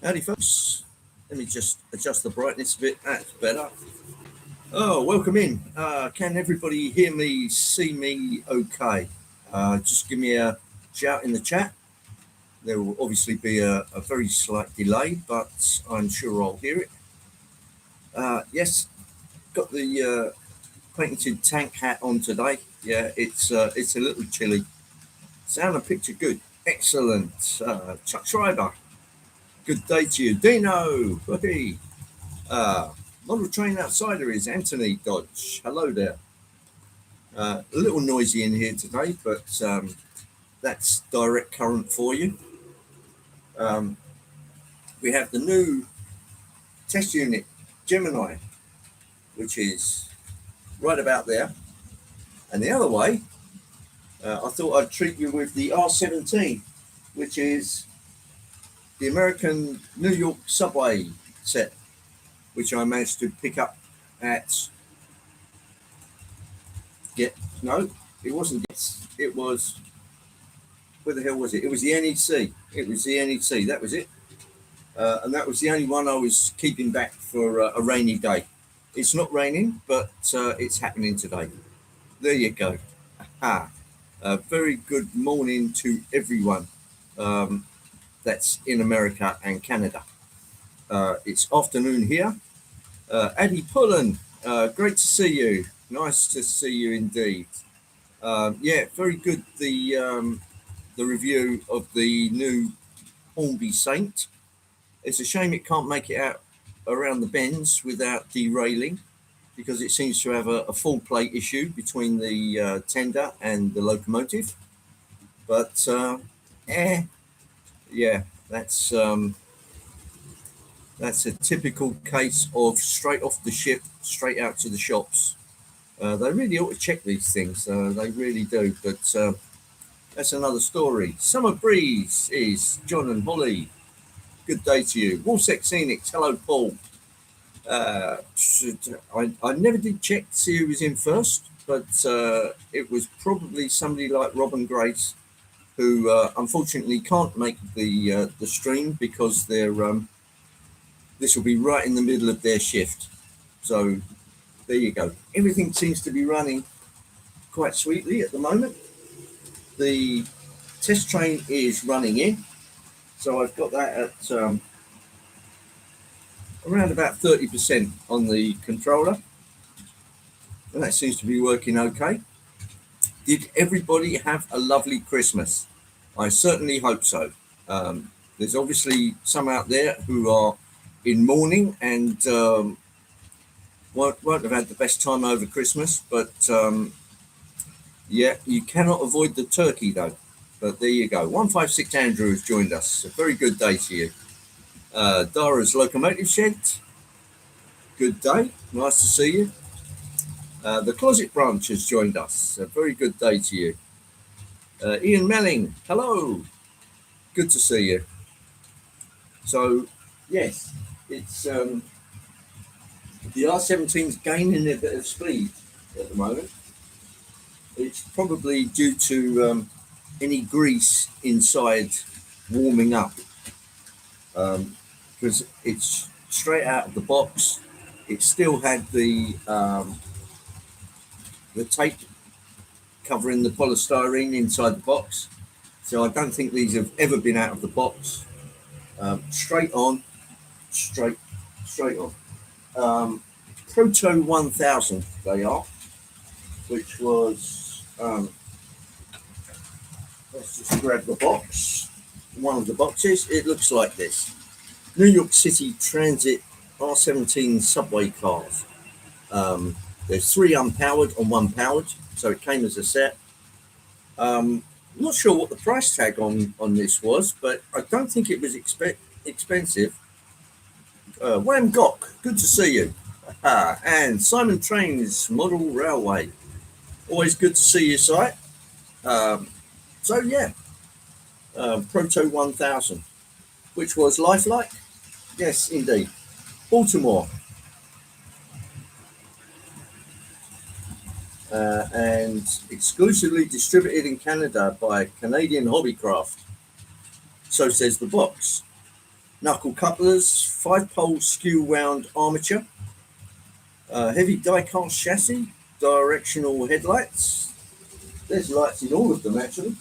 Howdy, folks. Let me just adjust the brightness a bit. That's better. Oh, welcome in. Can everybody hear me, see me okay? Just give me a shout in the chat. There will obviously be a very slight delay, but I'm sure I'll hear it. Yes, got the painted tank hat on today. Yeah, it's a little chilly. Sound and picture good. Excellent. Chuck Schreiber, good day to you. Dino, hey. Uh, Model Train Outsider is Anthony Dodge. Hello there. A little noisy in here today, but that's direct current for you. Um, we have the new test unit, Gemini, which is right about there. And the other way, I thought I'd treat you with the R17, which is the American New York subway set, which I managed to pick up at. No, it wasn't. It was. Where the hell was it? It was the NEC. It was the NEC. That was it. And that was the only one I was keeping back for a rainy day. It's not raining, but it's happening today. There you go. Aha. A very good morning to everyone that's in America and Canada. It's afternoon here. Addie Pullen, great to see you. Nice to see you indeed. Yeah, very good. The review of the new Hornby Saint. It's a shame it can't make it out around the bends without derailing, because it seems to have a full plate issue between the tender and the locomotive. But yeah, that's a typical case of straight off the ship, straight out to the shops. They really ought to check these things. They really do. But that's another story. Summer Breeze is John and Holly. Good day to you. Wolfsex Scenics. Hello, Paul. I never did check to see who was in first, but it was probably somebody like Robin Grace, who unfortunately can't make the stream because this will be right in the middle of their shift. So there you go. Everything seems to be running quite sweetly at the moment. The test train is running in, so I've got that at around about 30% on the controller, and that seems to be working okay. Did everybody have a lovely Christmas? I certainly hope so. There's obviously some out there who are in mourning and won't have had the best time over Christmas, but yeah, you cannot avoid the turkey though. But there you go. 156 Andrew has joined us. A very good day to you. Dara's Locomotive Shed. Good day. Nice to see you. The Closet Branch has joined us. A very good day to you. Ian Melling. Hello. Good to see you. So, yes, it's the R17's gaining a bit of speed at the moment. It's probably due to any grease inside warming up, because it's straight out of the box. It still had the tape covering the polystyrene inside the box, so I don't think these have ever been out of the box. Straight on. Proto 1000 they are, which was let's just grab the box. One of the boxes. It looks like this: New York City Transit R17 subway cars. There's 3 unpowered and 1 powered, so it came as a set. Not sure what the price tag on this was, but I don't think it was expensive. Wham Gok, good to see you. And Simon Trains Model Railway, always good to see you, Si. So yeah, Proto 1000, which was lifelike. Yes, indeed. Baltimore. And exclusively distributed in Canada by Canadian Hobbycraft. So says the box. knuckle couplers, 5-pole skew wound armature, heavy die-cast chassis, directional headlights. There's lights in all of them actually,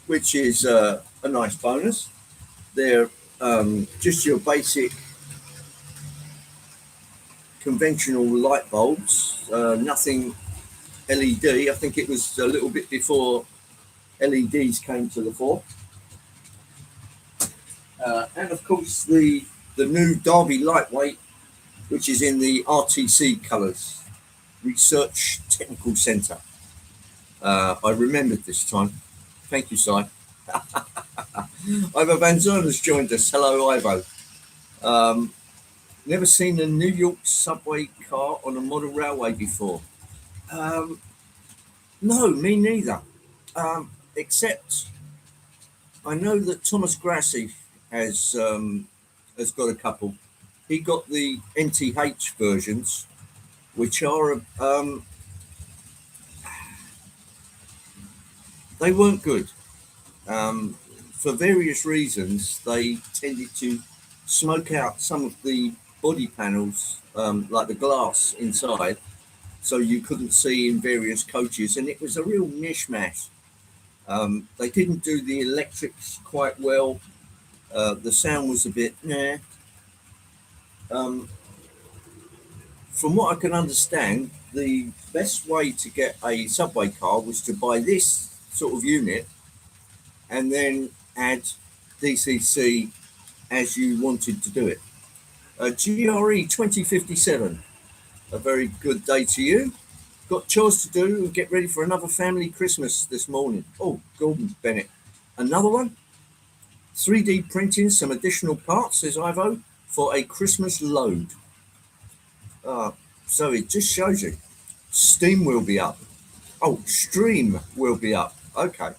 which is a nice bonus. They're just your basic conventional light bulbs, nothing LED. I think it was a little bit before LEDs came to the fore. And of course the new Derby Lightweight, which is in the RTC colours, Research Technical Centre. I remembered this time. Thank you, Si. Ivo Van Zern has joined us. Hello, Ivo. Never seen a New York subway car on a model railway before. No, me neither. Except I know that Thomas Grassi has got a couple. He got the NTH versions, which are they weren't good. For various reasons, they tended to smoke out some of the body panels, like the glass inside, so you couldn't see in various coaches, and it was a real mishmash. They didn't do the electrics quite well. The sound was a bit nah. From what I can understand, the best way to get a subway car was to buy this sort of unit and then add DCC as you wanted to do it. GRE 2057, a very good day to you. Got chores to do and get ready for another family Christmas this morning. Oh, Gordon Bennett. Another one? 3D printing some additional parts, says Ivo, for a Christmas load. So it just shows you. Steam will be up. Oh, Stream will be up. Okay.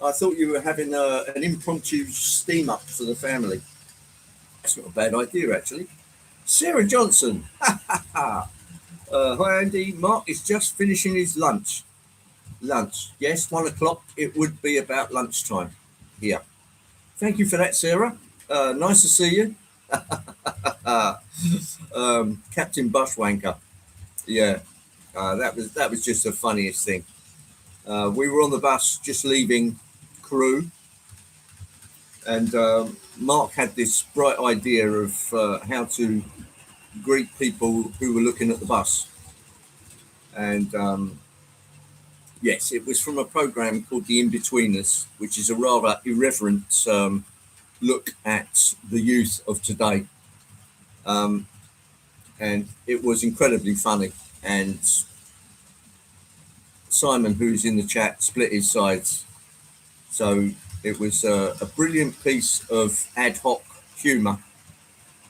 I thought you were having an impromptu steam up for the family. That's not a bad idea, actually. Sarah Johnson. Hi, Andy. Mark is just finishing his lunch. Yes, 1 o'clock. It would be about lunchtime here. Thank you for that, Sarah. Nice to see you. Captain Bushwanker. Yeah, that was just the funniest thing. We were on the bus just leaving Crewe, and Mark had this bright idea of how to greet people who were looking at the bus. And yes, it was from a program called The In-Betweeners, which is a rather irreverent look at the youth of today. And it was incredibly funny. And Simon, who's in the chat, split his sides. So it was a brilliant piece of ad hoc humour.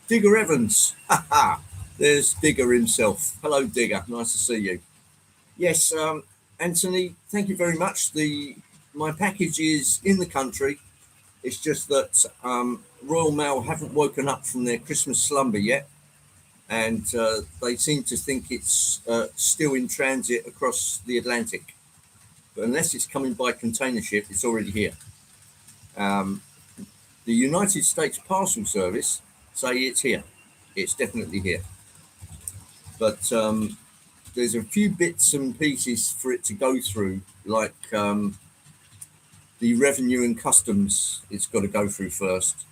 Digger Evans. There's Digger himself. Hello, Digger. Nice to see you. Yes, Anthony, thank you very much. My package is in the country. It's just that Royal Mail haven't woken up from their Christmas slumber yet, and they seem to think it's still in transit across the Atlantic. But unless it's coming by container ship, it's already here. The United States Parcel Service say it's here. It's definitely here. But there's a few bits and pieces for it to go through, like the revenue and customs it's got to go through first.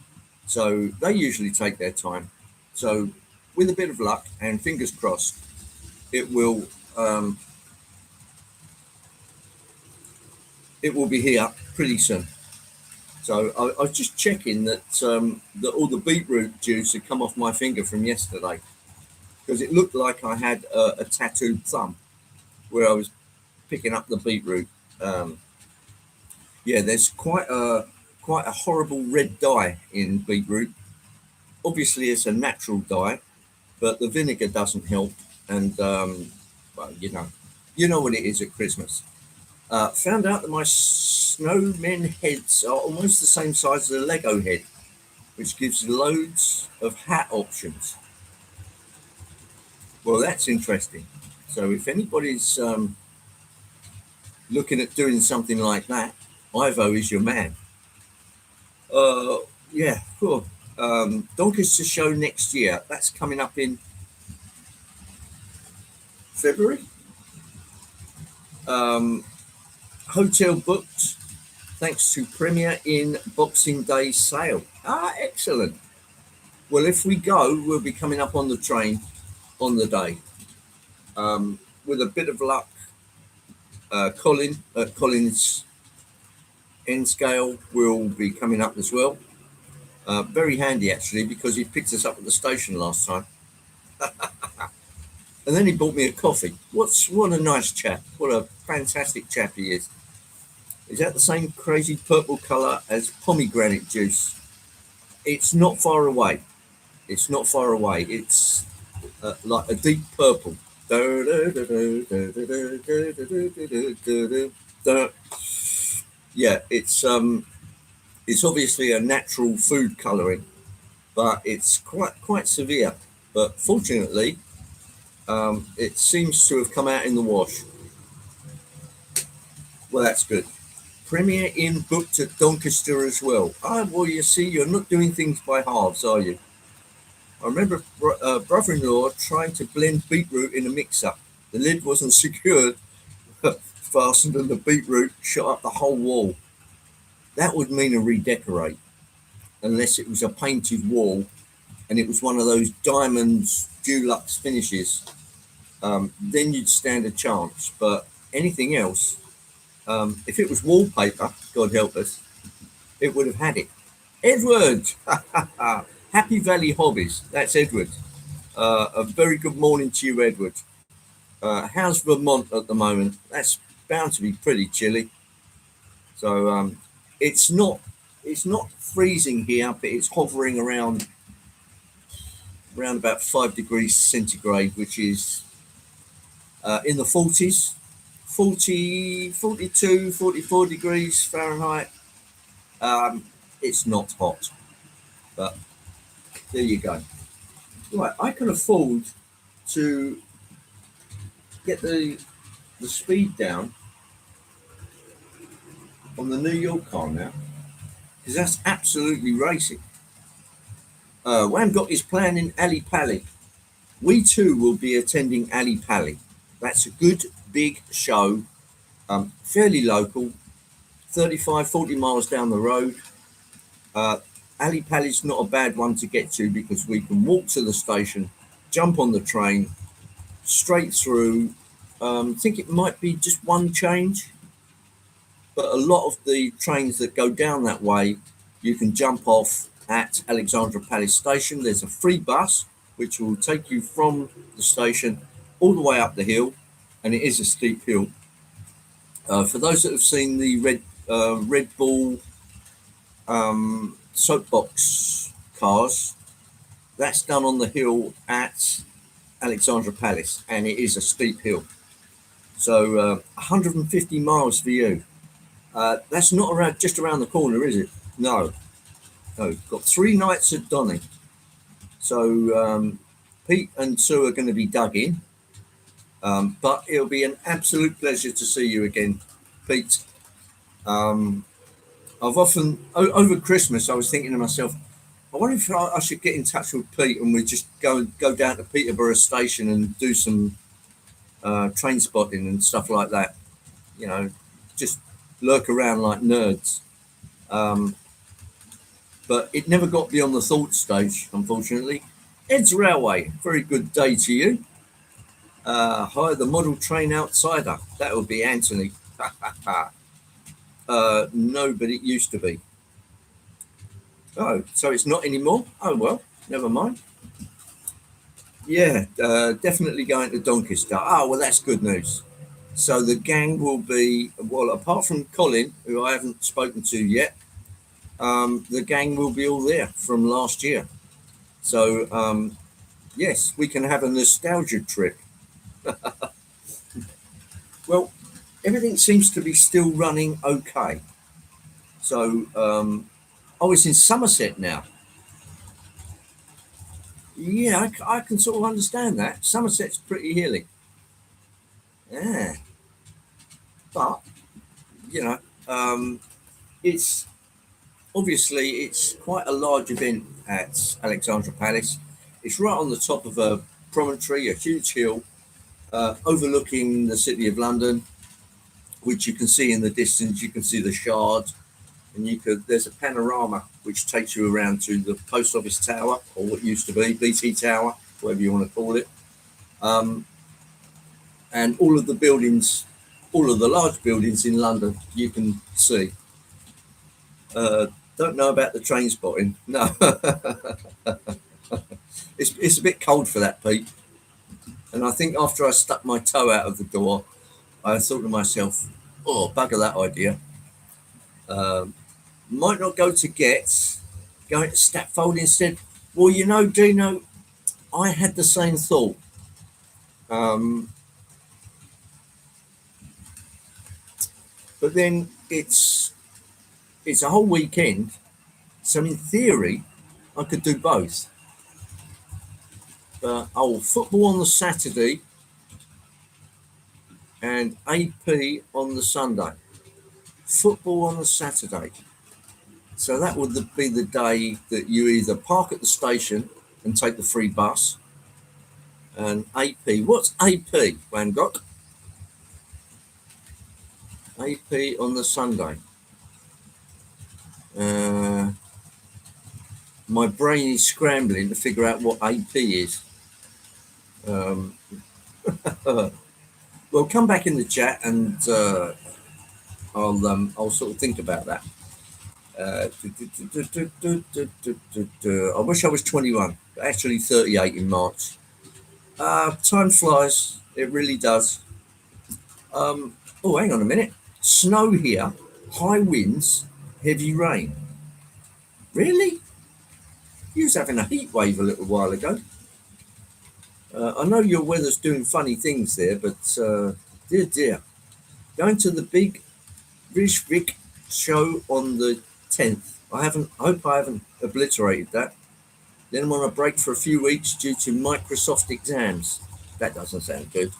So they usually take their time. So with a bit of luck and fingers crossed, it will be here pretty soon. So I was just checking that all the beetroot juice had come off my finger from yesterday, because it looked like I had a tattooed thumb where I was picking up the beetroot. Yeah, there's quite a horrible red dye in beetroot. Obviously, it's a natural dye, but the vinegar doesn't help. And well, you know what it is at Christmas. Found out that my snowmen heads are almost the same size as a Lego head, which gives loads of hat options. Well, that's interesting. So if anybody's looking at doing something like that, Ivo is your man. Yeah, cool. Doncaster show next year. That's coming up in February. Um, Hotel booked thanks to Premier in Boxing Day sale. Ah, excellent. Well, if we go, we'll be coming up on the train on the day. With a bit of luck, Colin at Colin's N scale will be coming up as well. Very handy actually because he picked us up at the station last time, and then he bought me a coffee. What a nice chap! What a fantastic chap he is. Is that the same crazy purple colour as pomegranate juice? It's not far away. It's not far away. It's like a deep purple. Yeah, it's obviously a natural food colouring, but it's quite severe. But fortunately, it seems to have come out in the wash. Well, that's good. Premier Inn booked at Doncaster as well. Ah, well, you see, you're not doing things by halves, are you? I remember brother-in-law trying to blend beetroot in a mixer. The lid wasn't secured, fastened, and the beetroot shot up the whole wall. That would mean a redecorate, unless it was a painted wall and it was one of those diamonds Dulux finishes. Then you'd stand a chance. But anything else, if it was wallpaper, God help us, it would have had it. Edward! Happy Valley Hobbies. That's Edward. A very good morning to you, Edward. How's Vermont at the moment? That's bound to be pretty chilly. So it's not freezing here, but it's hovering around about 5 degrees centigrade, which is in the 40s, 40, 42, 44 degrees Fahrenheit. It's not hot, but there you go. Right, I can afford to get the speed down on the New York car now because that's absolutely racing. Wham got his plan in Ali Pali. We too will be attending Ali Pali. That's a good big show, fairly local, 35, 40 miles down the road. Ali Pali's not a bad one to get to because we can walk to the station, jump on the train, straight through. I think it might be just one change, but a lot of the trains that go down that way, you can jump off at Alexandra Palace Station. There's a free bus which will take you from the station all the way up the hill, and it is a steep hill. For those that have seen the Red Bull soapbox cars, that's done on the hill at Alexandra Palace, and it is a steep hill. So 150 miles for you. That's not just around the corner, is it? No. Got 3 nights at Donny. So Pete and Sue are going to be dug in, but it'll be an absolute pleasure to see you again, Pete. I've often over Christmas I was thinking to myself, I wonder if I should get in touch with Pete and we just go down to Peterborough Station and do some train spotting and stuff like that. You know, just lurk around like nerds. But it never got beyond the thought stage, unfortunately. Ed's Railway, very good day to you. Hi, the model train outsider. That would be Anthony. No, but it used to be. Oh, so it's not anymore? Oh, well, never mind. Yeah, definitely going to Doncaster. Oh, well, that's good news. So the gang will be, well, apart from Colin, who I haven't spoken to yet, the gang will be all there from last year. So, yes, we can have a nostalgia trip. Well, everything seems to be still running okay. So, it's in Somerset now. Yeah, I can sort of understand that. Somerset's pretty hilly. Yeah, but you know, it's obviously it's quite a large event at Alexandra Palace. It's right on the top of a promontory, a huge hill, overlooking the city of London, which you can see in the distance. You can see the Shard, and there's a panorama which takes you around to the post office tower, or what used to be BT Tower, whatever you want to call it, and all of the buildings, all of the large buildings in London you can see. Don't know about the train spotting. No, it's a bit cold for that, Pete. And I think after I stuck my toe out of the door, I thought to myself, "Oh, bugger that idea. Um, might not go to Getz, going to Stapfold instead." Well, Dino, I had the same thought. Um, but then it's a whole weekend, so in theory, I could do both. Football on the Saturday and AP on the Sunday. Football on the Saturday. So that would be the day that you either park at the station and take the free bus. And AP, what's AP, Van Gogh? AP on the Sunday. My brain is scrambling to figure out what AP is. Well, come back in the chat and I'll sort of think about that. I wish I was 21, but actually 38 in March. Time flies, it really does. Hang on a minute. Snow here, high winds, heavy rain. Really? You was having a heat wave a little while ago. I know your weather's doing funny things there, but dear. Going to the big British Vic show on the 10th. I hope I haven't obliterated that. Then I'm on a break for a few weeks due to Microsoft exams. That doesn't sound good.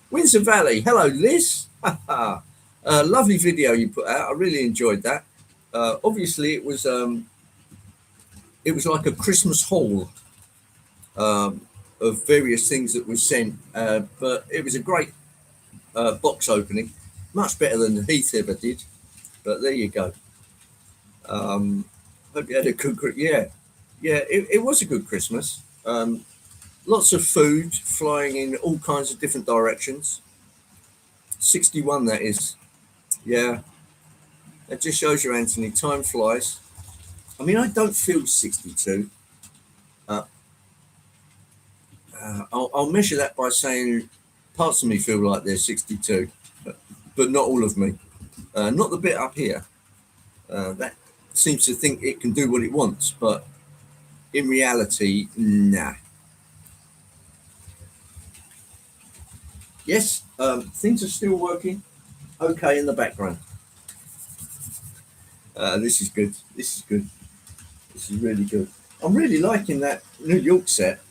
Windsor Valley. Hello, Liz. Lovely video you put out. I really enjoyed that. Obviously, it was like a Christmas haul of various things that was sent, but it was a great box opening. Much better than Heath ever did. But there you go. Hope you had a good, it was a good Christmas. Lots of food flying in all kinds of different directions. 61, that is. Yeah. That just shows you, Anthony, time flies. I mean, I don't feel 62. I'll measure that by saying parts of me feel like they're 62, but not all of me. Not the bit up here. That seems to think it can do what it wants, but in reality, nah. Yes, things are still working okay in the background. This is good. This is good. This is really good. I'm really liking that New York set.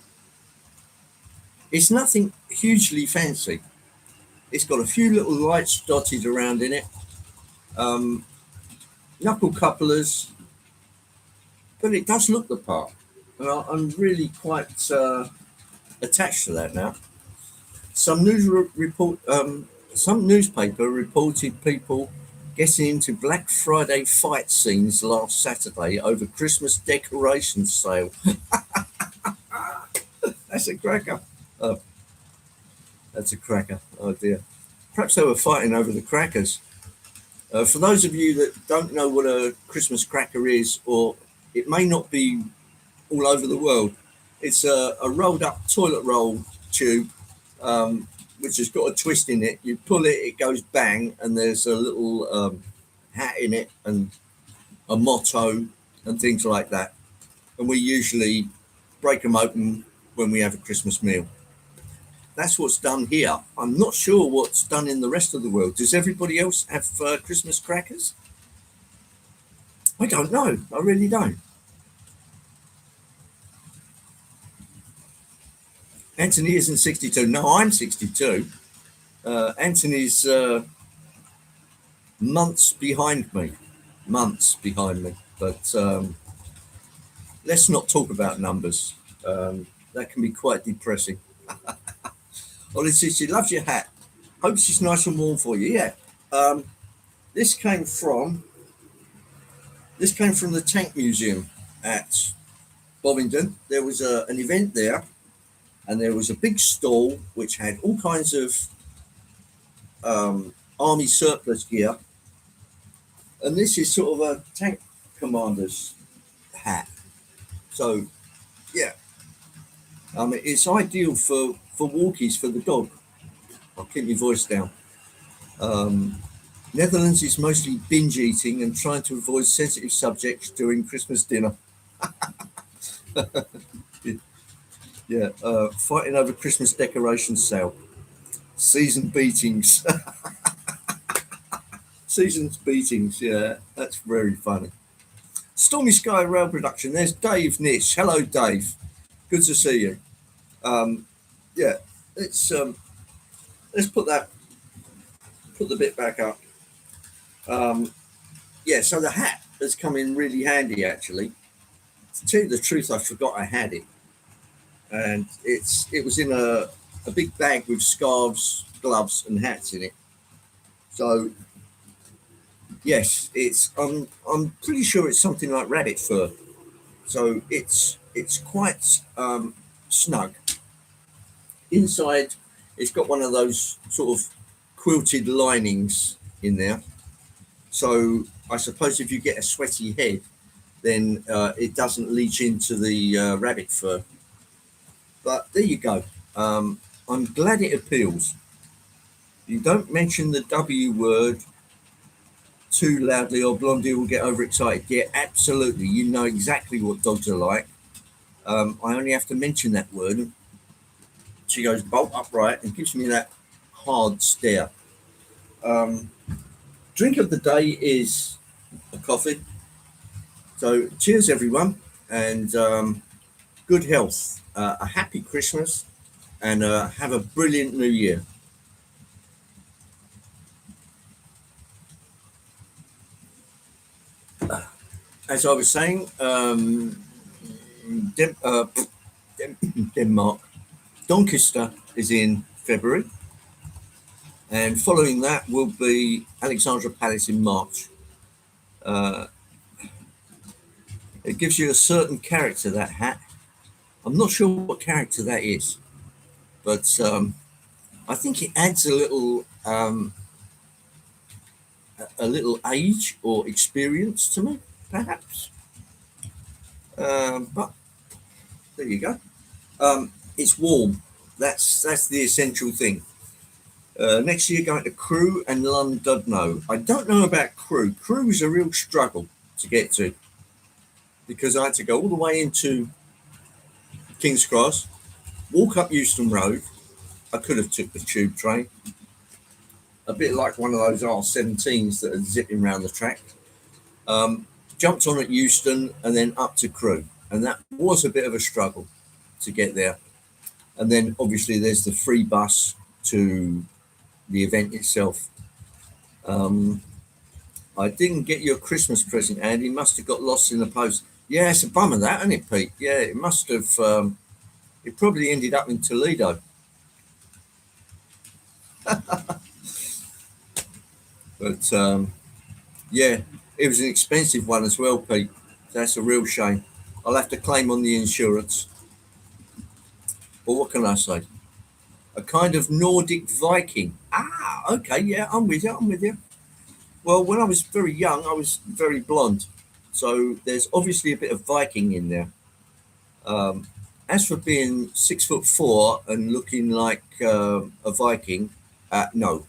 It's nothing hugely fancy. It's got a few little lights dotted around in it. Knuckle couplers. But it does look the part. And I'm really quite attached to that now. Some newspaper reported people getting into Black Friday fight scenes last Saturday over Christmas decoration sale. That's a cracker. That's a cracker. Oh dear. Perhaps they were fighting over the crackers. For those of you that don't know what a Christmas cracker is, or it may not be all over the world, it's a rolled up toilet roll tube, which has got a twist in it. You pull it, it goes bang, and there's a little hat in it and a motto and things like that. And we usually break them open when we have a Christmas meal. That's what's done here. I'm not sure what's done in the rest of the world. Does everybody else have Christmas crackers? I don't know. I really don't. Anthony isn't 62. No, I'm 62. Anthony's months behind me. But let's not talk about numbers. That can be quite depressing. Honestly, she loves your hat. Hopes it's nice and warm for you. Yeah. Um, this came from the Tank Museum at Bovingdon. There was an event there, and there was a big stall which had all kinds of army surplus gear. And this is sort of a tank commander's hat. So yeah, it's ideal for walkies for the dog. I'll keep my voice down. Um, Netherlands is mostly binge eating and trying to avoid sensitive subjects during Christmas dinner. Yeah, fighting over Christmas decoration sale, season beatings, seasons beatings. Yeah, that's very funny. Stormy Sky Rail Production. There's Dave Nish. Hello, Dave. Good to see you. Um, yeah, let's put the bit back up. Um, yeah, so the hat has come in really handy actually. To tell you the truth, I forgot I had it, and it was in a big bag with scarves, gloves, and hats in it. So yes, I'm pretty sure it's something like rabbit fur. So it's quite snug. Inside, it's got one of those sort of quilted linings in there. So I suppose if you get a sweaty head, then it doesn't leach into the rabbit fur. But there you go. I'm glad it appeals. You don't mention the W word too loudly, or Blondie will get overexcited. Yeah, absolutely. You know exactly what dogs are like. I only have to mention that word. She goes bolt upright and gives me that hard stare. Um, Drink of the day is a coffee. So cheers, everyone, and good health, a happy Christmas, and have a brilliant New Year. As I was saying, Den- uh, Denmark, Doncaster is in February, and following that will be Alexandra Palace in March. Uh, it gives you a certain character, that hat. I'm not sure what character that is, but I think it adds a little age or experience to me, perhaps. But there you go. It's warm. That's the essential thing. Next year, going to Crewe and Llandudno. I don't know about Crewe. Crewe is a real struggle to get to because I had to go all the way into King's Cross, walk up Euston Road. I could have took the tube train, a bit like one of those R17s that are zipping around the track. Um, Jumped on at Euston and then up to Crewe, and that was a bit of a struggle to get there. And then obviously there's the free bus to the event itself. Um, I didn't get your Christmas present, Andy. Must have got lost in the post. Yeah, it's a bummer, that, isn't it, Pete? Yeah, it must have. It probably ended up in Toledo. But yeah, it was an expensive one as well, Pete. That's a real shame. I'll have to claim on the insurance. But what can I say? A kind of Nordic Viking. Ah, okay, yeah, I'm with you. I'm with you. Well, when I was very young, I was very blonde. So there's obviously a bit of Viking in there. Um, as for being 6'4" and looking like a Viking, no.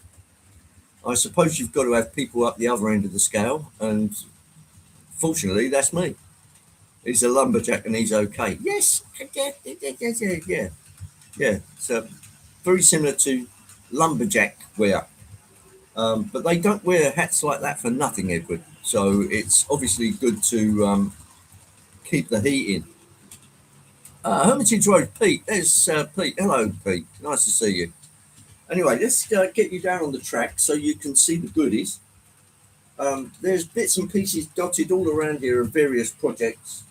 I suppose you've got to have people up the other end of the scale, and fortunately, that's me. He's a lumberjack and he's okay. Yes, yeah, yeah. So very similar to lumberjack wear. But they don't wear hats like that for nothing, Edward. So it's obviously good to keep the heat in. Hermitage Road, Pete. There's Pete. Hello, Pete. Nice to see you. Anyway, let's get you down on the track so you can see the goodies. There's bits and pieces dotted all around here of various projects.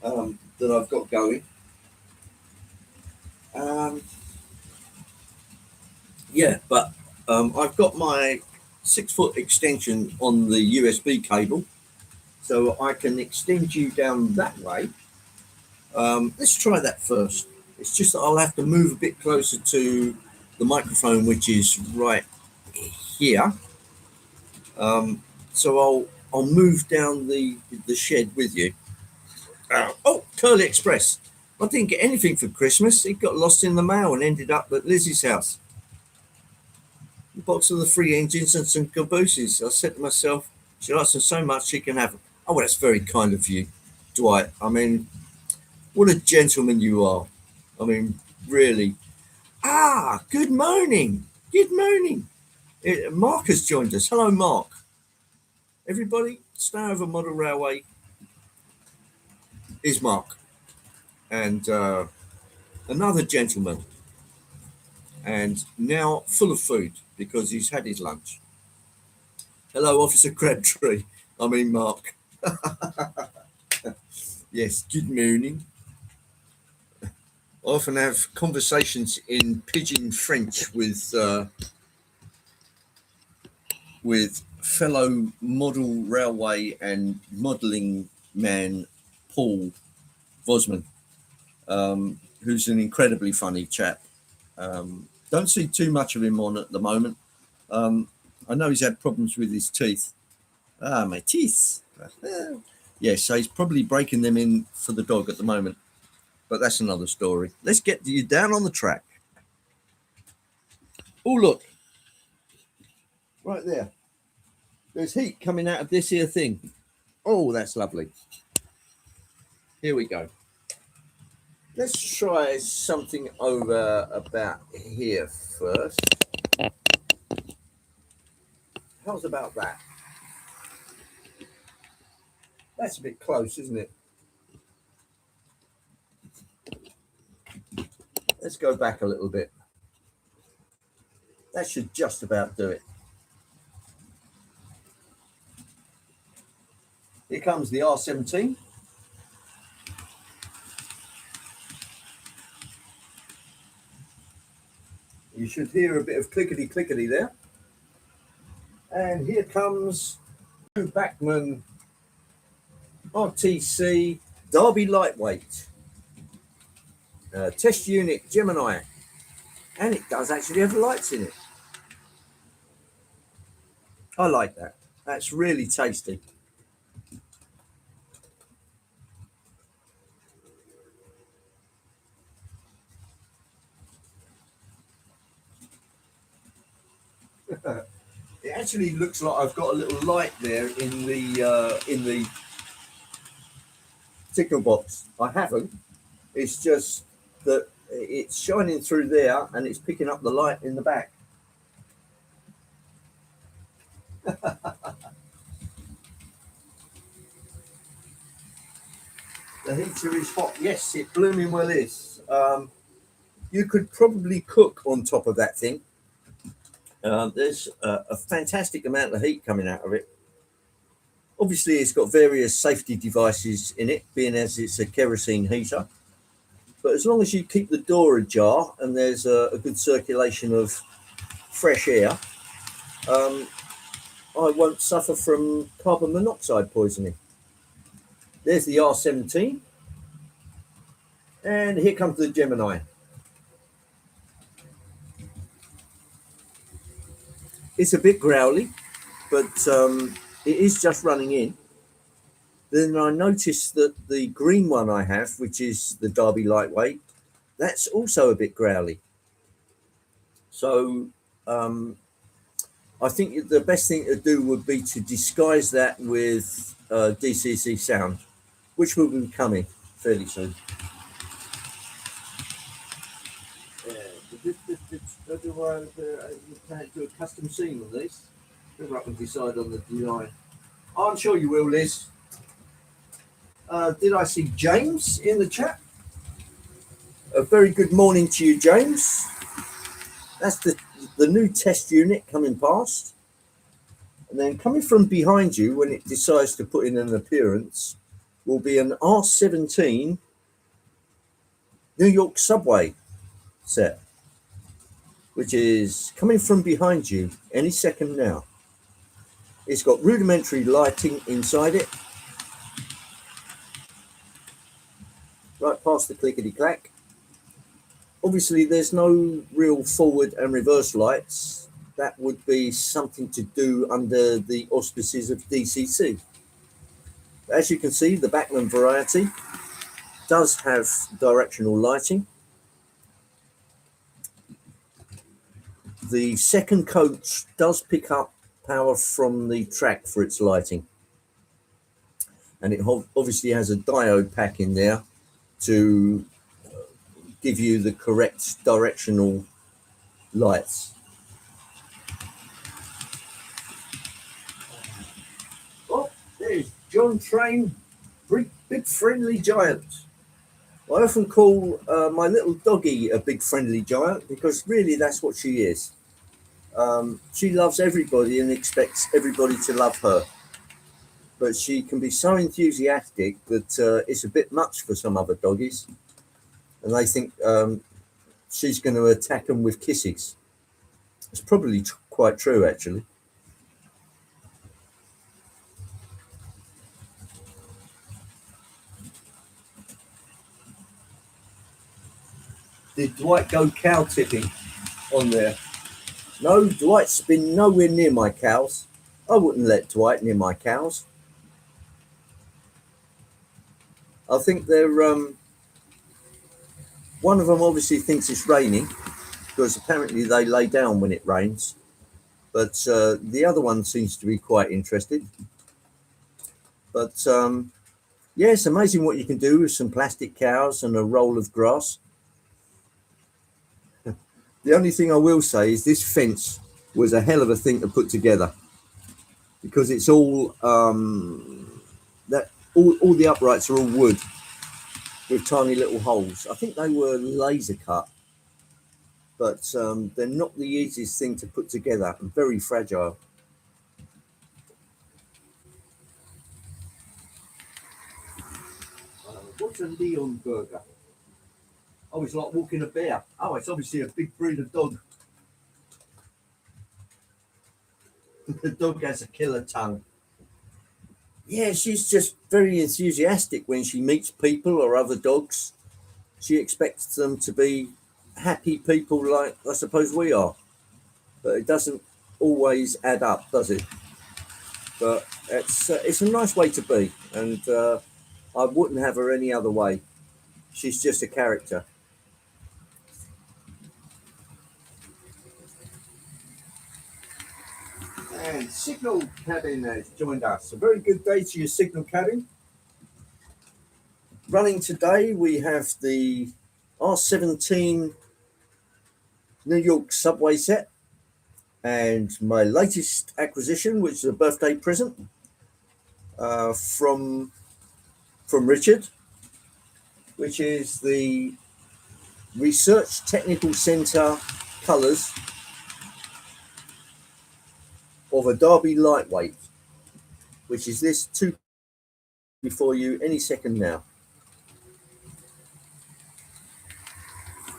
that I've got going. Yeah, but I've got my 6-foot extension on the USB cable, so I can extend you down that way. Let's try that first. It's just that I'll have to move a bit closer to the microphone, which is right here. So I'll move down the shed with you. Oh, Curly Express. I didn't get anything for Christmas. It got lost in the mail and ended up at Lizzie's house. A box of the 3 engines and some cabooses. I said to myself, she likes them so much she can have them. Oh, well, that's very kind of you, Dwight. I mean, what a gentleman you are. I mean, really. Good morning. Good morning. Mark has joined us. Hello, Mark. Everybody, Stonover Model Railway is Mark. And another gentleman. And now full of food because he's had his lunch. Hello, Officer Crabtree. I mean, Mark. Yes, good morning. I often have conversations in pidgin French with fellow model railway and modelling man Paul Vosman, who's an incredibly funny chap. Don't see too much of him on at the moment. I know he's had problems with his teeth. My teeth. Yeah, so he's probably breaking them in for the dog at the moment. But that's another story. Let's get you down on the track. Oh, look. Right there. There's heat coming out of this here thing. Oh, that's lovely. Here we go. Let's try something over about here first. How's about that? That's a bit close, isn't it? Let's go back a little bit. That should just about do it. Here comes the R17. You should hear a bit of clickety-clickety there. And here comes Backman RTC Derby Lightweight. Test unit Gemini. And it does actually have lights in it. I like that. That's really tasty. It actually looks like I've got a little light there in the signal box. I haven't. It's just that it's shining through there and it's picking up the light in the back. The heater is hot. Yes, it blooming well is. You could probably cook on top of that thing. There's a fantastic amount of heat coming out of it. Obviously, it's got various safety devices in it, being as it's a kerosene heater. But as long as you keep the door ajar and there's a good circulation of fresh air, I won't suffer from carbon monoxide poisoning. There's the R17. And here comes the Gemini. It's a bit growly, but it is just running in. Then I noticed that the green one I have, which is the Derby Lightweight, that's also a bit growly. So I think the best thing to do would be to disguise that with DCC sound, which will be coming fairly soon. Do a custom scene on this. Whoever I can decide on the design. I'm sure you will, Liz. Did I see James in the chat? A very good morning to you, James. That's the new test unit coming past. And then coming from behind you when it decides to put in an appearance will be an R17 New York subway set, which is coming from behind you any second now. It's got rudimentary lighting inside it, right past the clickety-clack. Obviously, there's no real forward and reverse lights. That would be something to do under the auspices of DCC. As you can see, the Bachmann variety does have directional lighting. The second coach does pick up power from the track for its lighting. And it obviously has a diode pack in there to give you the correct directional lights. Oh, there's John Train, big friendly giant. I often call my little doggy a big friendly giant because really that's what she is. She loves everybody and expects everybody to love her. But she can be so enthusiastic that it's a bit much for some other doggies. And they think she's going to attack them with kisses. It's probably quite true, actually. Did Dwight go cow tipping on there? No, Dwight's been nowhere near my cows. I wouldn't let Dwight near my cows. I think they're one of them obviously thinks it's raining because apparently they lay down when it rains. But the other one seems to be quite interested. But yeah, it's amazing what you can do with some plastic cows and a roll of grass. The only thing I will say is this fence was a hell of a thing to put together because it's all all the uprights are all wood with tiny little holes. I think they were laser cut, but they're not the easiest thing to put together and very fragile. What's a Leon burger? Oh, it's like walking a bear. Oh, it's obviously a big breed of dog. The dog has a killer tongue. Yeah, she's just very enthusiastic when she meets people or other dogs. She expects them to be happy people like I suppose we are. But it doesn't always add up, does it? But it's a nice way to be. And I wouldn't have her any other way. She's just a character. And Signal Cabin has joined us. A very good day to your Signal Cabin. Running today, we have the R17 New York subway set and my latest acquisition, which is a birthday present from Richard, which is the Research Technical Centre colours of a Derby lightweight, which is this two before you any second now.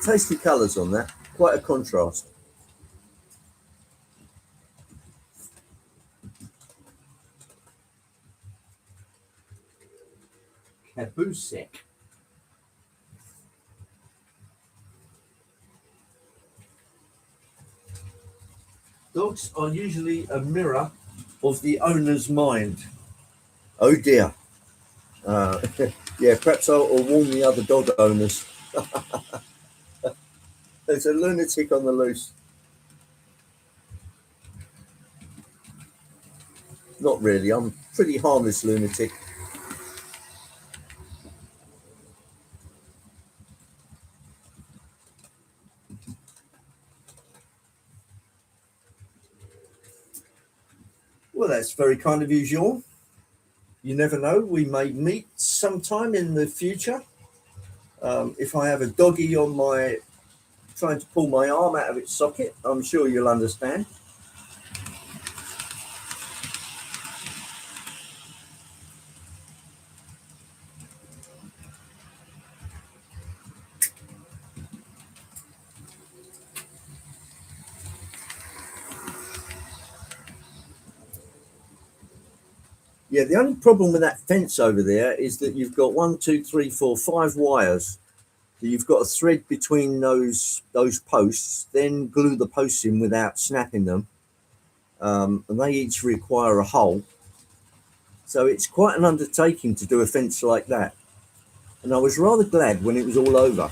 Tasty colours on that, quite a contrast. Cabusek. Dogs are usually a mirror of the owner's mind. Oh dear. Yeah, perhaps I'll warn the other dog owners. There's a lunatic on the loose. Not really, I'm a pretty harmless lunatic. Well, that's very kind of you, Jean. You never know, we may meet sometime in the future. If I have a doggy on my trying to pull my arm out of its socket, I'm sure you'll understand. Yeah, the only problem with that fence over there is that you've got one, two, three, four, five wires. You've got a thread between those posts, then glue the posts in without snapping them, and they each require a hole. So it's quite an undertaking to do a fence like that. And I was rather glad when it was all over.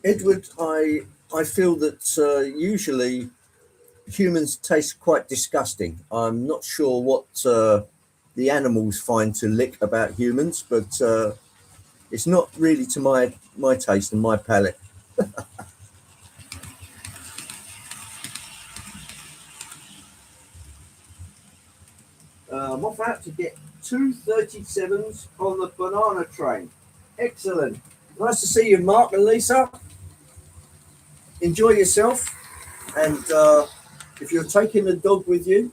Edward, I feel that usually humans taste quite disgusting. I'm not sure what the animals find to lick about humans, but it's not really to my taste and my palate. I'm off out to get 237s on the banana train. Excellent. Nice to see you, Mark and Lisa. Enjoy yourself. And if you're taking the dog with you,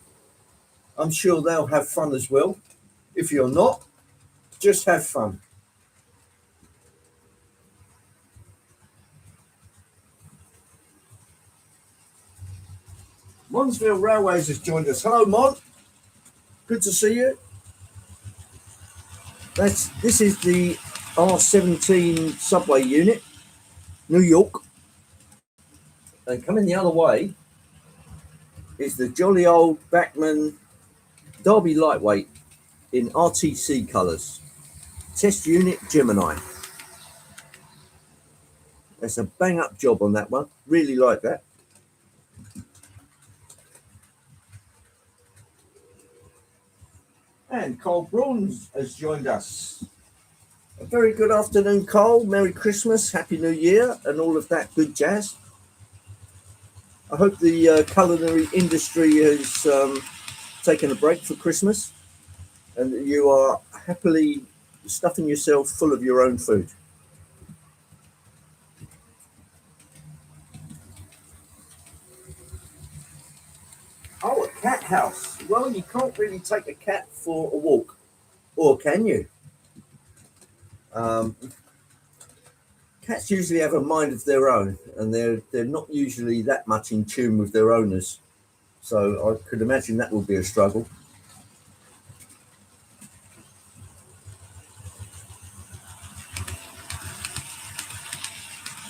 I'm sure they'll have fun as well. If you're not, just have fun. Monsville Railways has joined us. Hello, Mon. Good to see you. This is the R17 subway unit, New York. And coming the other way is the jolly old Bachmann Derby Lightweight in RTC colours. Test unit Gemini. That's a bang up job on that one. Really like that. And Cole Bruns has joined us. A very good afternoon, Cole. Merry Christmas, Happy New Year, and all of that good jazz. I hope the culinary industry has taken a break for Christmas and that you are happily stuffing yourself full of your own food. Oh, a cat house. Well, you can't really take a cat for a walk, or can you? Um, Cats usually have a mind of their own, and they're not usually that much in tune with their owners. So I could imagine that would be a struggle.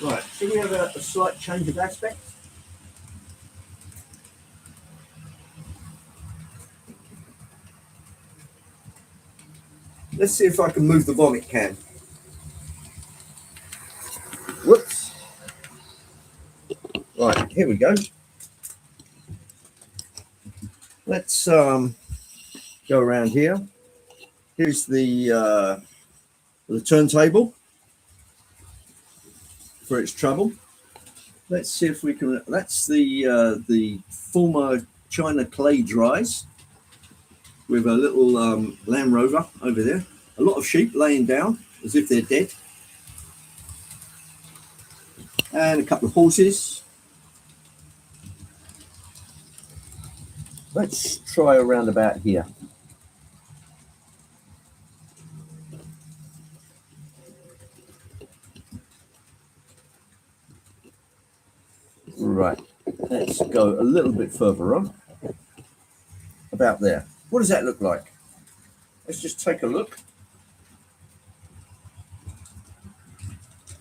Right, should we have a slight change of aspect? Let's see if I can move the vomit can. Whoops. Right, here we go. Let's go around here. Here's the turntable for its trouble. Let's see if we can. That's the former China clay dries with a little Land Rover over there. A lot of sheep laying down as if they're dead, and a couple of horses. Let's try around about here. Right, let's go a little bit further on. About there. What does that look like? Let's just take a look.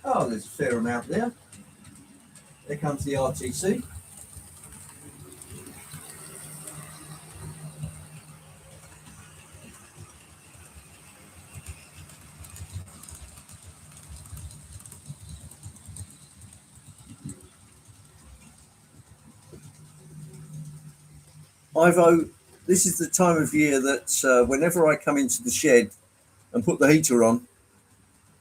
Oh, there's a fair amount there. There comes the RTC. Ivo, this is the time of year that whenever I come into the shed and put the heater on,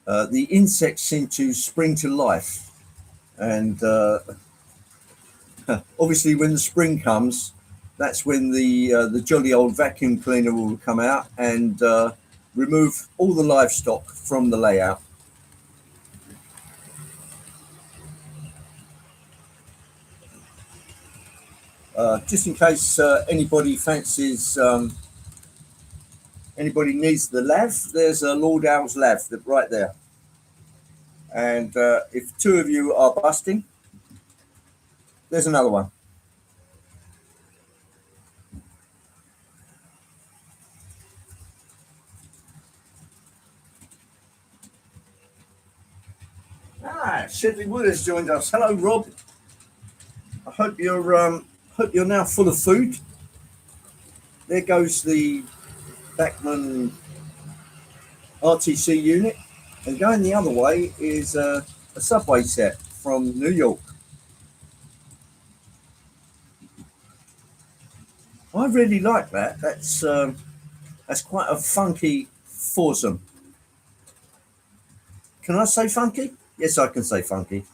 the insects seem to spring to life. And obviously, when the spring comes, that's when the jolly old vacuum cleaner will come out and remove all the livestock from the layout. Just in case anybody fancies, anybody needs the lav, there's a Lord Owl's lav right there. And if two of you are busting, there's another one. Shedley Wood has joined us. Hello, Rob. I hope you're now full of food. There goes the Backman RTC unit, and going the other way is a subway set from New York. I really like that. That's quite a funky foursome. Can I say funky? Yes, I can say funky.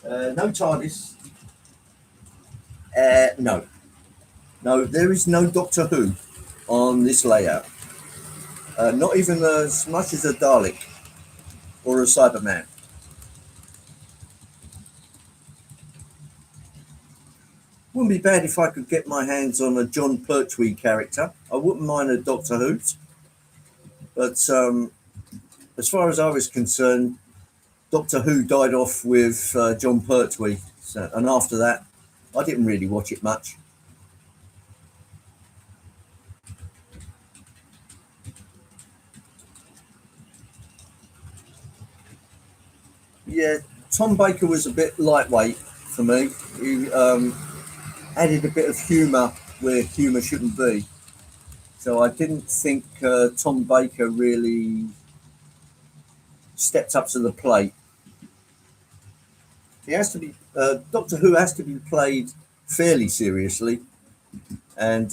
No TARDIS. No, no, there is no Doctor Who on this layout. Not even as much as a Dalek or a Cyberman. Wouldn't be bad if I could get my hands on a John Pertwee character. I wouldn't mind a Doctor Who's, but as far as I was concerned, Doctor Who died off with John Pertwee, and after that, I didn't really watch it much. Yeah, Tom Baker was a bit lightweight for me. He added a bit of humour where humour shouldn't be. So I didn't think Tom Baker really stepped up to the plate. He has to be Doctor Who has to be played fairly seriously, and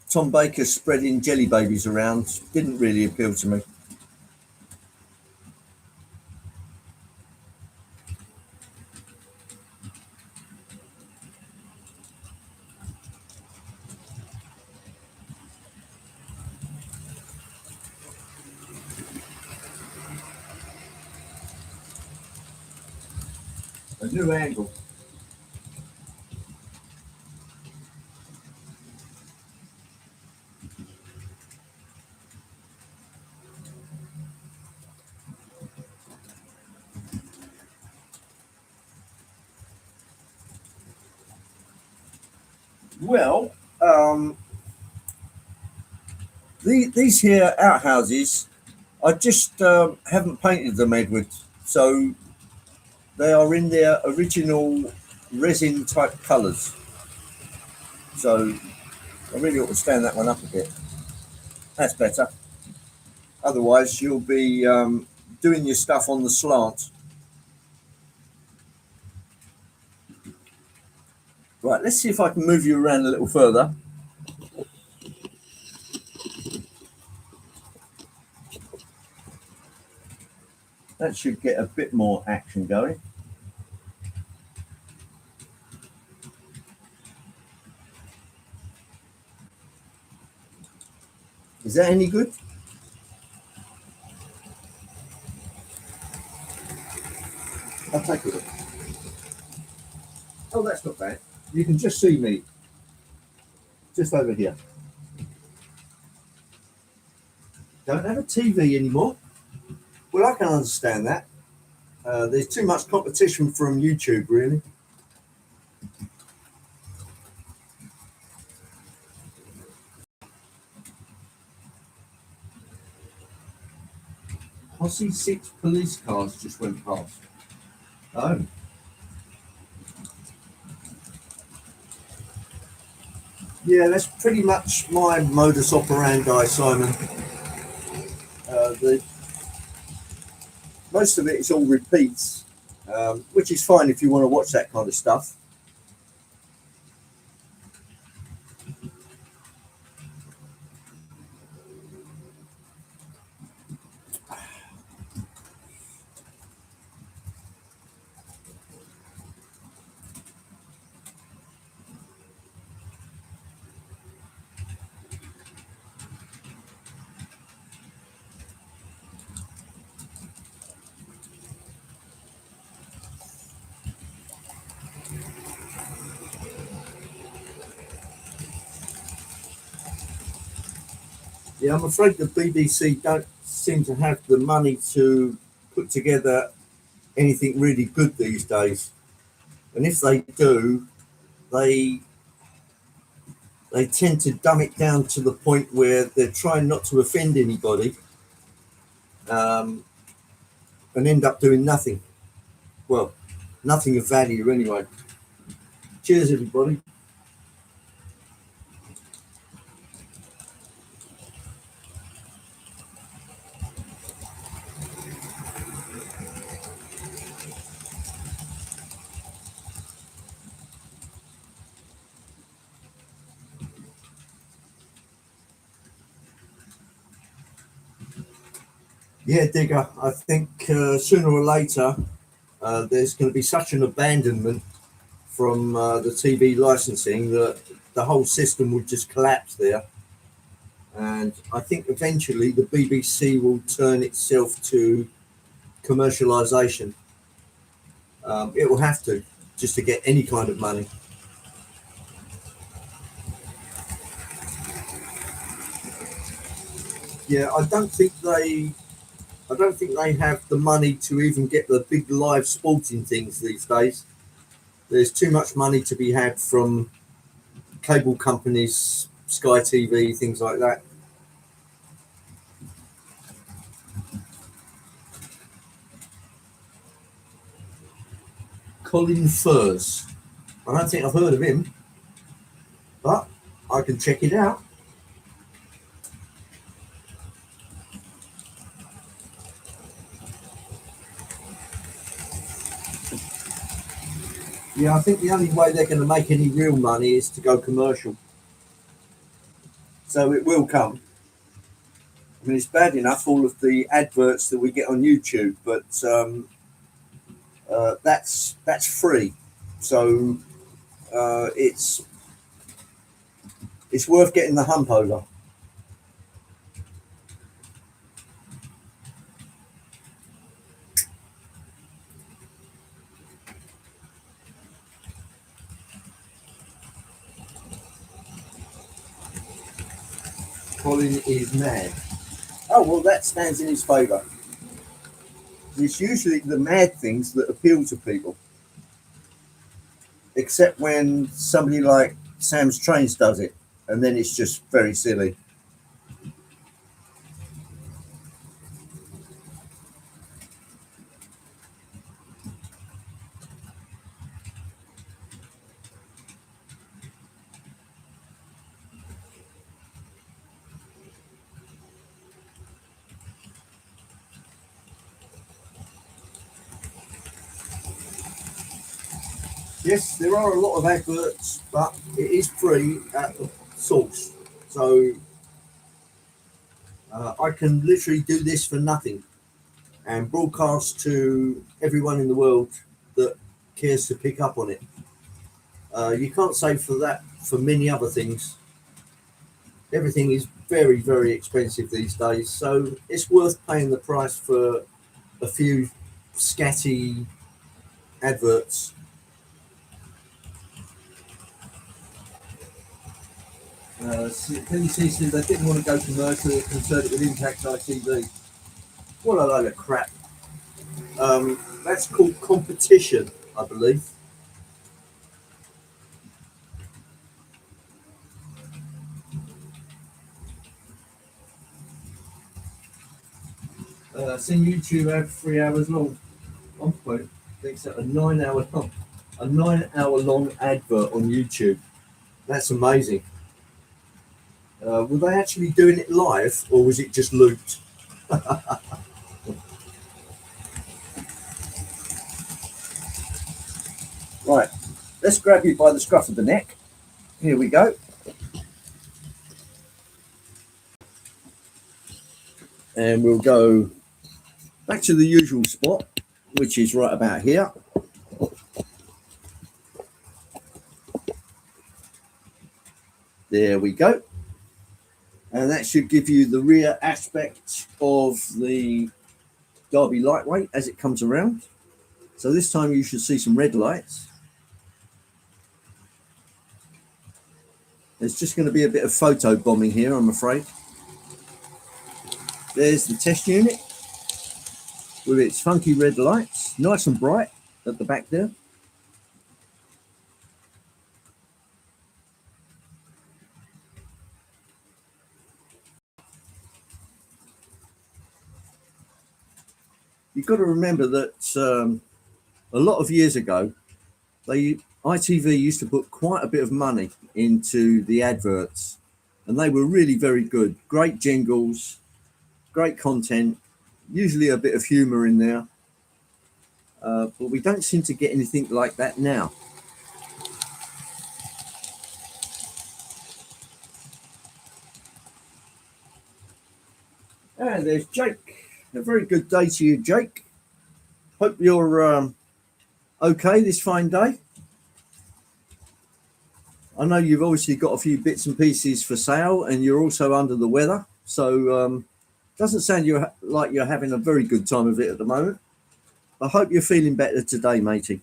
Tom Baker spreading jelly babies around didn't really appeal to me. A new angle. Well, these here outhouses, I just haven't painted them, Edward. So they are in their original resin type colours. So I really ought to stand that one up a bit. That's better. Otherwise, you'll be doing your stuff on the slant. Right, let's see if I can move you around a little further. That should get a bit more action going. Is that any good? I'll take a look. Oh, that's not bad. You can just see me. Just over here. Don't have a TV anymore. Well, I can understand that. There's too much competition from YouTube, really. Posse 6 police cars just went past. Oh. Yeah, that's pretty much my modus operandi, Simon. Most of it is all repeats, which is fine if you want to watch that kind of stuff. Yeah, I'm afraid the BBC don't seem to have the money to put together anything really good these days. And if they do, they they tend to dumb it down to the point where they're trying not to offend anybody, um, and end up doing nothing. Well, nothing of value anyway. Cheers, everybody. Yeah, Digger, I think sooner or later there's going to be such an abandonment from the TV licensing that the whole system would just collapse there. And I think eventually the BBC will turn itself to commercialisation. It will have to, just to get any kind of money. Yeah, I don't think they have the money to even get the big live sporting things these days. There's too much money to be had from cable companies, Sky TV, things like that. Colin Furs. I don't think I've heard of him, but I can check it out. Yeah, I think the only way they're going to make any real money is to go commercial. So it will come. I mean, it's bad enough all of the adverts that we get on YouTube, but that's free. So it's worth getting the hump over. Colin is mad. Oh well, that stands in his favour. It's usually the mad things that appeal to people, except when somebody like Sam's Trains does it, and then it's just very silly. Yes, there are a lot of adverts, but it is free at the source. So I can literally do this for nothing and broadcast to everyone in the world that cares to pick up on it. You can't say for that for many other things. Everything is very, very expensive these days, so it's worth paying the price for a few scatty adverts. BBC said they didn't want to go commercial, concerned it would impact ITV. What a load of crap. That's called competition, I believe. Seen YouTube ad 3 hours long. I'm quite think so. A 9 hour long advert on YouTube. That's amazing. Were they actually doing it live, or was it just looped? Right, let's grab you by the scruff of the neck. Here we go. And we'll go back to the usual spot, which is right about here. There we go. And that should give you the rear aspect of the Derby lightweight as it comes around. So this time you should see some red lights. There's just going to be a bit of photo bombing here, I'm afraid. There's the test unit with its funky red lights, nice and bright at the back there. You've got to remember that a lot of years ago, ITV used to put quite a bit of money into the adverts, and they were really very good. Great jingles, great content, usually a bit of humour in there. But we don't seem to get anything like that now. And there's Jake. A very good day to you, Jake. Hope you're okay this fine day. I know you've obviously got a few bits and pieces for sale, and you're also under the weather. So doesn't sound like you're having a very good time of it at the moment. I hope you're feeling better today, matey.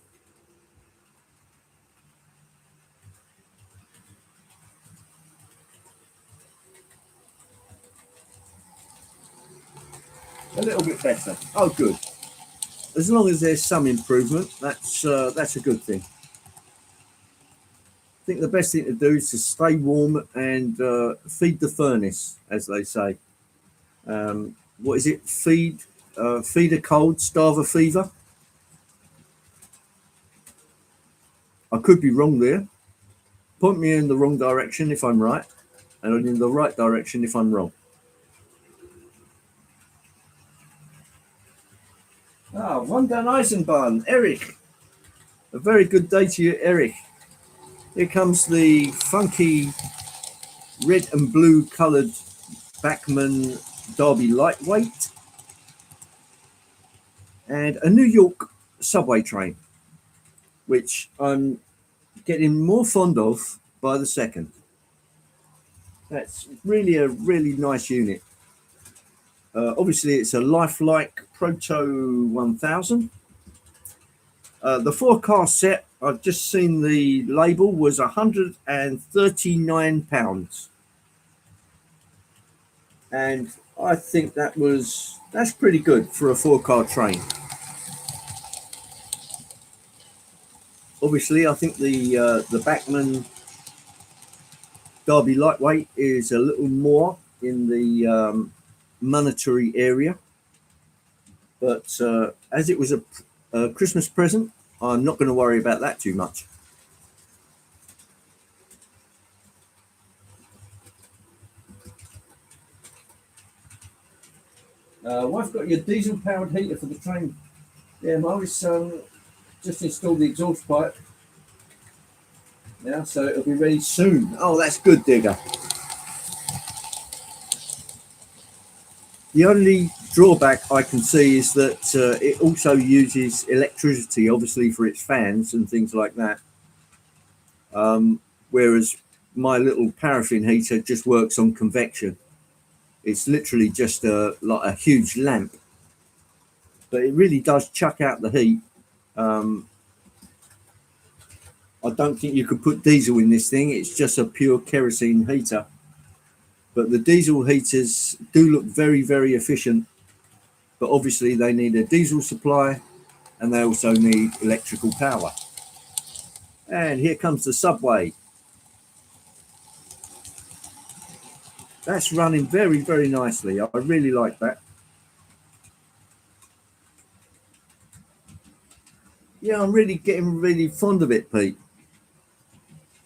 A little bit better. Oh, good. As long as there's some improvement, that's a good thing. I think the best thing to do is to stay warm and feed the furnace, as they say. What is it? Feed a cold, starve a fever. I could be wrong there. Point me in the wrong direction if I'm right, and in the right direction if I'm wrong. Ah, Von den Eisenbahn, Eric. A very good day to you, Eric. Here comes the funky red and blue coloured Bachmann Derby lightweight and a New York subway train, which I'm getting more fond of by the second. That's really a really nice unit. Obviously, it's a lifelike Proto 1000. The 4-car set, I've just seen the label, was £139. And I think that's pretty good for a 4-car train. Obviously, I think the Bachmann Derby lightweight is a little more in the monetary area, but as it was a Christmas present, I'm not going to worry about that too much. Wife got your diesel powered heater for the train. Yeah, Morris just installed the exhaust pipe now, so it'll be ready soon. Oh, that's good, Digger. The only drawback I can see is that it also uses electricity, obviously, for its fans and things like that. Whereas my little paraffin heater just works on convection. It's literally just like a huge lamp, but it really does chuck out the heat. I don't think you could put diesel in this thing. It's just a pure kerosene heater. But the diesel heaters do look very, very efficient. But obviously they need a diesel supply and they also need electrical power. And here comes the subway. That's running very, very nicely. I really like that. Yeah, I'm really getting really fond of it, Pete.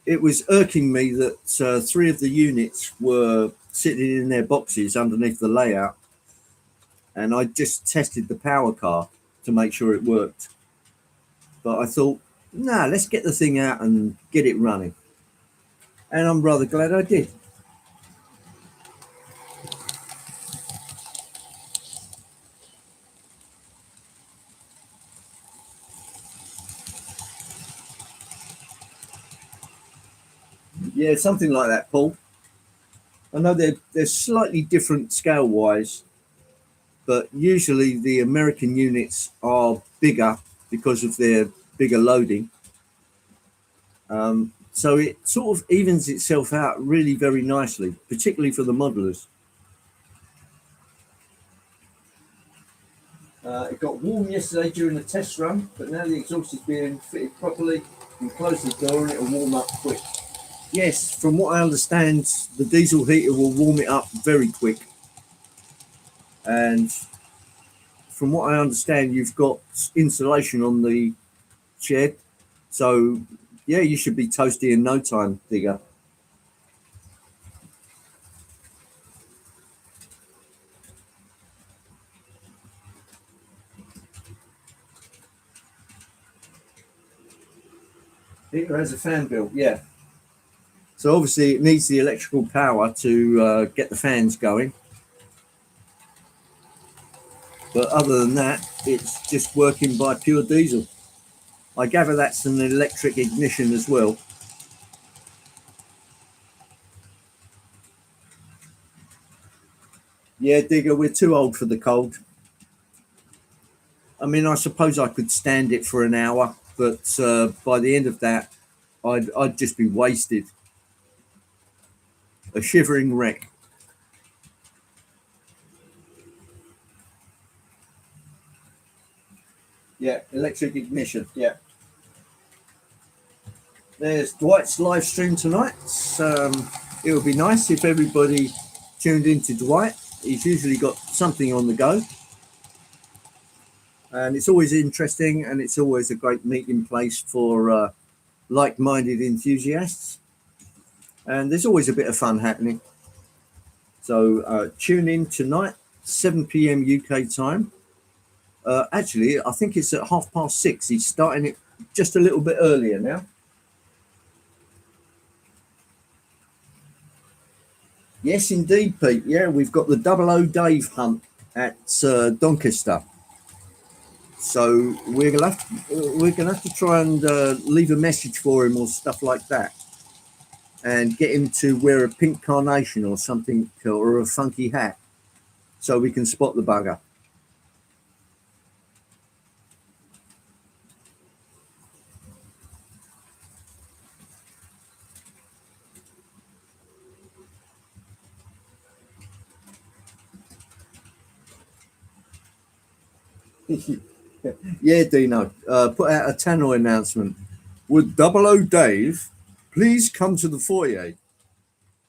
It was irking me that 3 of the units were sitting in their boxes underneath the layout, and I just tested the power car to make sure it worked. But I thought, nah, let's get the thing out and get it running. And I'm rather glad I did. Yeah, something like that, Paul. I know they're slightly different scale-wise, but usually the American units are bigger because of their bigger loading. So it sort of evens itself out really very nicely, particularly for the modelers. It got warm yesterday during the test run, but now the exhaust is being fitted properly. You close the door and it'll warm up quick. Yes, from what I understand, the diesel heater will warm it up very quick. And from what I understand, you've got insulation on the shed. So, yeah, you should be toasty in no time, Digger. Digger has a fan built, yeah. So obviously it needs the electrical power to get the fans going. But other than that, it's just working by pure diesel. I gather that's an electric ignition as well. Yeah, Digger, we're too old for the cold. I mean, I suppose I could stand it for an hour, but by the end of that, I'd just be wasted. A shivering wreck. Yeah, electric ignition. Yeah. There's Dwight's live stream tonight. It would be nice if everybody tuned into Dwight. He's usually got something on the go. And it's always interesting, and it's always a great meeting place for like-minded enthusiasts. And there's always a bit of fun happening. So tune in tonight, 7 p.m. UK time. Actually, I think it's at 6:30. He's starting it just a little bit earlier now. Yes, indeed, Pete. Yeah, we've got the 00 Dave hunt at Doncaster. So we're gonna have to try and leave a message for him or stuff like that, and get him to wear a pink carnation or something, or a funky hat, so we can spot the bugger. Yeah, Dino. Put out a tannoy announcement. Would 00 Dave please come to the foyer,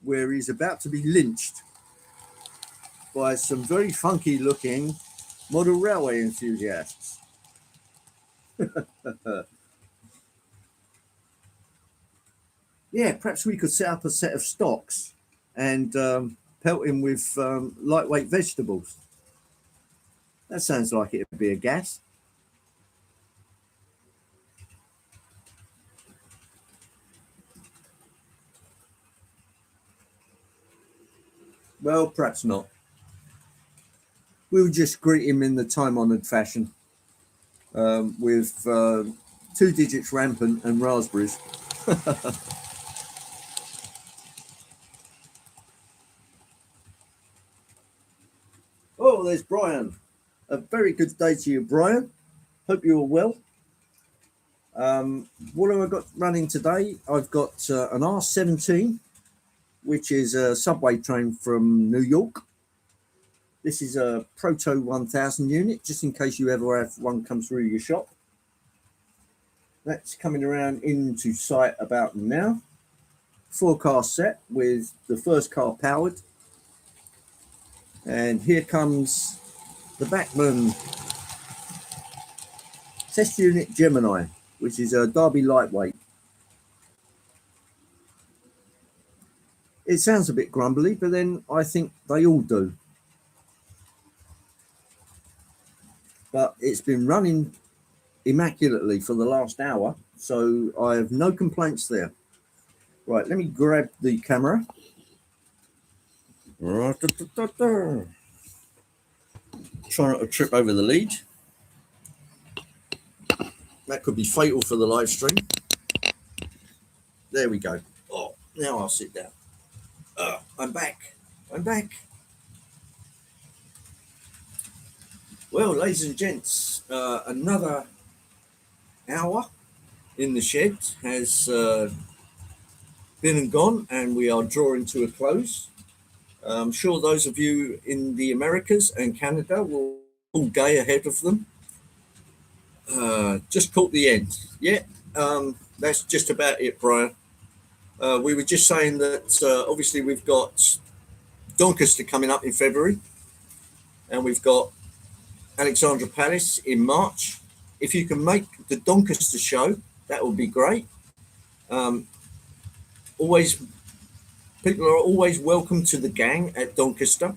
where he's about to be lynched by some very funky looking model railway enthusiasts. Yeah, perhaps we could set up a set of stocks and pelt him with lightweight vegetables. That sounds like it would be a gas. Well, perhaps not. We'll just greet him in the time-honoured fashion, with 2 digits rampant and raspberries. Oh, there's Brian. A very good day to you, Brian. Hope you're well. What have I got running today? I've got an R17, which is a subway train from New York. This is a Proto 1000 unit, just in case you ever have one come through your shop. That's coming around into sight about now. 4-car set with the first car powered. And here comes the Bachmann test unit Gemini, which is a Derby lightweight. It sounds a bit grumbly, but then I think they all do. But it's been running immaculately for the last hour, so I have no complaints there. Right, let me grab the camera. Try not to trip over the lead. That could be fatal for the live stream. There we go. Oh, now I'll sit down. I'm back. Well, ladies and gents, another hour in the shed has been and gone, and we are drawing to a close. I'm sure those of you in the Americas and Canada will all day ahead of them. Just caught the end. Yeah, that's just about it, Brian. We were just saying that obviously we've got Doncaster coming up in February, and we've got Alexandra Palace in March. If you can make the Doncaster show, that would be great. Um, always, people are always welcome to the gang at Doncaster.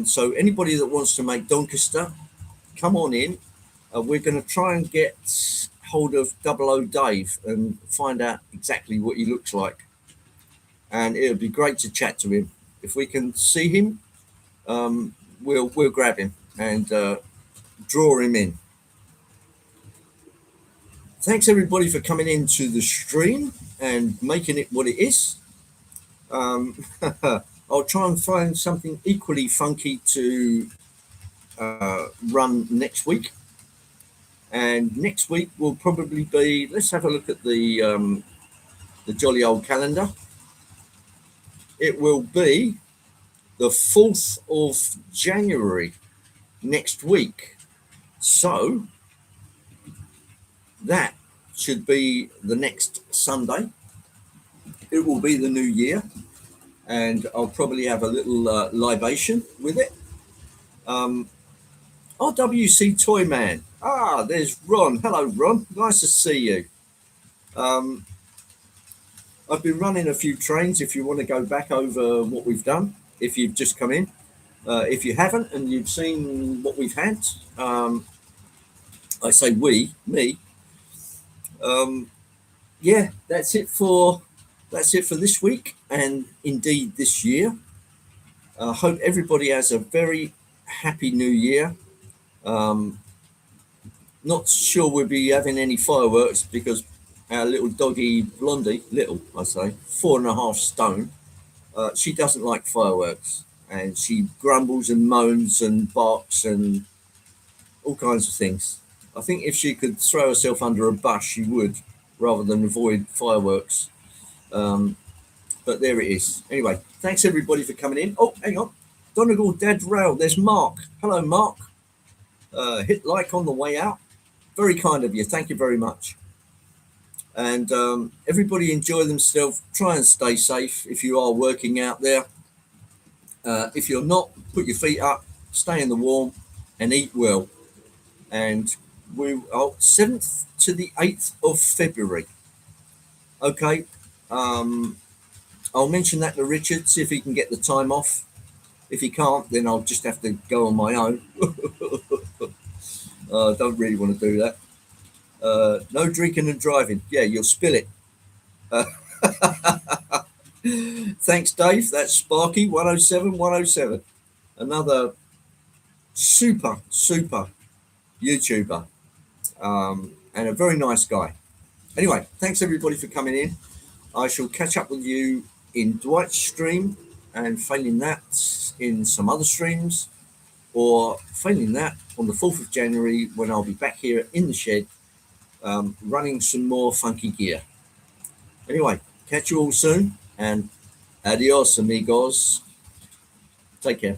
So anybody that wants to make Doncaster, come on in. We're going to try and get hold of Double O Dave and find out exactly what he looks like. And it would be great to chat to him. If we can see him, we'll grab him and draw him in. Thanks everybody for coming into the stream and making it what it is. I'll try and find something equally funky to run next week. And next week will probably be, let's have a look at the jolly old calendar. It will be the 4th of January next week. So that should be the next Sunday. It will be the new year, and I'll probably have a little libation with it. RWC Toy Man. Ah, there's Ron. Hello, Ron. Nice to see you. I've been running a few trains if you want to go back over what we've done, if you've just come in. If you haven't and you've seen what we've had, I say we, me. Yeah, that's it for this week and indeed this year. I hope everybody has a very happy new year. Not sure we'll be having any fireworks because our little doggy Blondie, little I say, 4.5 stone, she doesn't like fireworks, and she grumbles and moans and barks and all kinds of things. I think if she could throw herself under a bus, she would, rather than avoid fireworks. But there it is. Anyway, thanks everybody for coming in. Oh, hang on. Donegal Dad Rail. There's Mark. Hello, Mark. Hit like on the way out. Very kind of you. Thank you very much. And everybody enjoy themselves. Try and stay safe if you are working out there. If you're not, put your feet up, stay in the warm, and eat well. And we are 7th to the 8th of February. Okay. I'll mention that to Richard, see if he can get the time off. If he can't, then I'll just have to go on my own. I don't really want to do that. No drinking and driving. Yeah, you'll spill it. Thanks, Dave. That's Sparky 107. Another super YouTuber, and a very nice guy. Anyway, thanks everybody for coming in. I shall catch up with you in Dwight's stream, and failing that, in some other streams, or failing that on the 4th of January when I'll be back here in the shed running some more funky gear. Anyway, catch you all soon, and adios, amigos. Take care.